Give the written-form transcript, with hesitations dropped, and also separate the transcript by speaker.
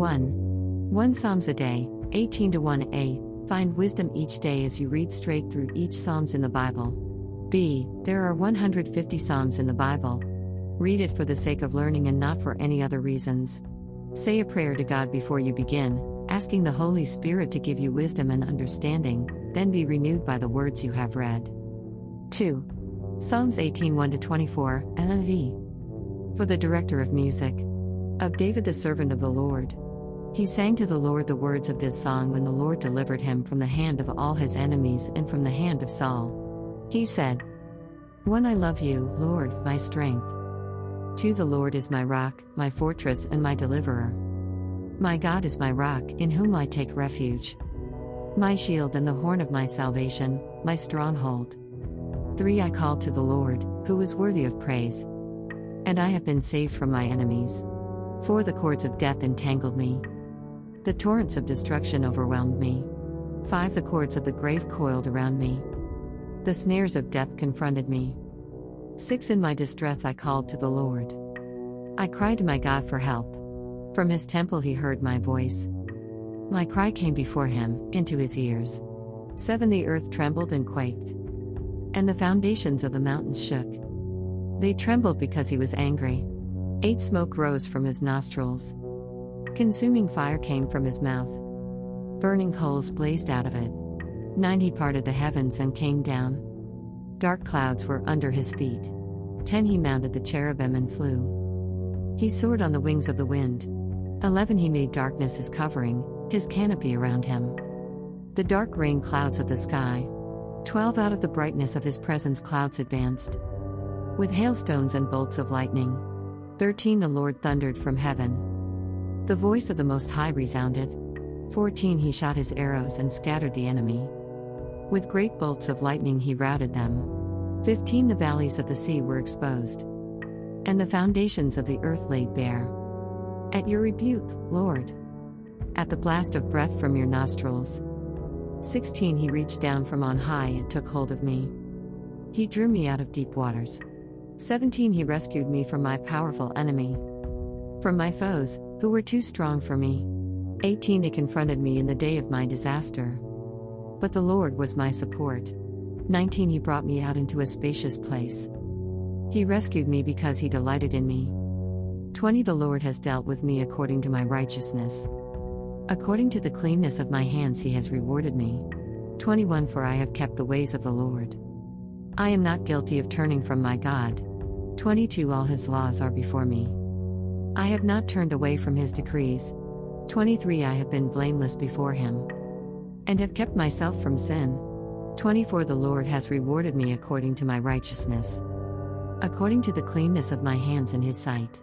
Speaker 1: 1 Psalms a day, 18 to 1a. Find wisdom each day as you read straight through each Psalms in the Bible. B. There are 150 Psalms in the Bible. Read it for the sake of learning and not for any other reasons. Say a prayer to God before you begin, asking the Holy Spirit to give you wisdom and understanding, then be renewed by the words you have read. 2. Psalms 18 1 to 24, NIV. For the director of music. Of David the servant of the Lord. He sang to the Lord the words of this song when the Lord delivered him from the hand of all his enemies and from the hand of Saul. He said, 1 I love you, Lord, my strength. 2 The Lord is my rock, my fortress and my deliverer. My God is my rock, in whom I take refuge. My shield and the horn of my salvation, my stronghold. 3 I called to the Lord, who is worthy of praise. And I have been saved from my enemies. 4 The cords of death entangled me. The torrents of destruction overwhelmed me. 5 The cords of the grave coiled around me. The snares of death confronted me. 6 In my distress I called to the Lord. I cried to my God for help. From his temple he heard my voice. My cry came before him, into his ears. 7 The earth trembled and quaked. And the foundations of the mountains shook. They trembled because he was angry. 8 Smoke rose from his nostrils. Consuming fire came from his mouth. Burning coals blazed out of it. 9 He parted the heavens and came down. Dark clouds were under his feet. 10 He mounted the cherubim and flew. He soared on the wings of the wind. 11 He made darkness his covering, his canopy around him. The dark rain clouds of the sky. 12 Out of the brightness of his presence clouds advanced. With hailstones and bolts of lightning. 13 The Lord thundered from heaven. The voice of the Most High resounded. 14 He shot his arrows and scattered the enemy. With great bolts of lightning he routed them. 15 The valleys of the sea were exposed. And the foundations of the earth laid bare. At your rebuke, Lord. At the blast of breath from your nostrils. 16 He reached down from on high and took hold of me. He drew me out of deep waters. 17 He rescued me from my powerful enemy. From my foes, who were too strong for me. 18 They confronted me in the day of my disaster. But the Lord was my support. 19 He brought me out into a spacious place. He rescued me because he delighted in me. 20 The Lord has dealt with me according to my righteousness. According to the cleanness of my hands he has rewarded me. 21 For I have kept the ways of the Lord. I am not guilty of turning from my God. 22 All his laws are before me. I have not turned away from his decrees. 23 I have been blameless before him. And have kept myself from sin. 24 The Lord has rewarded me according to my righteousness. According to the cleanness of my hands in his sight.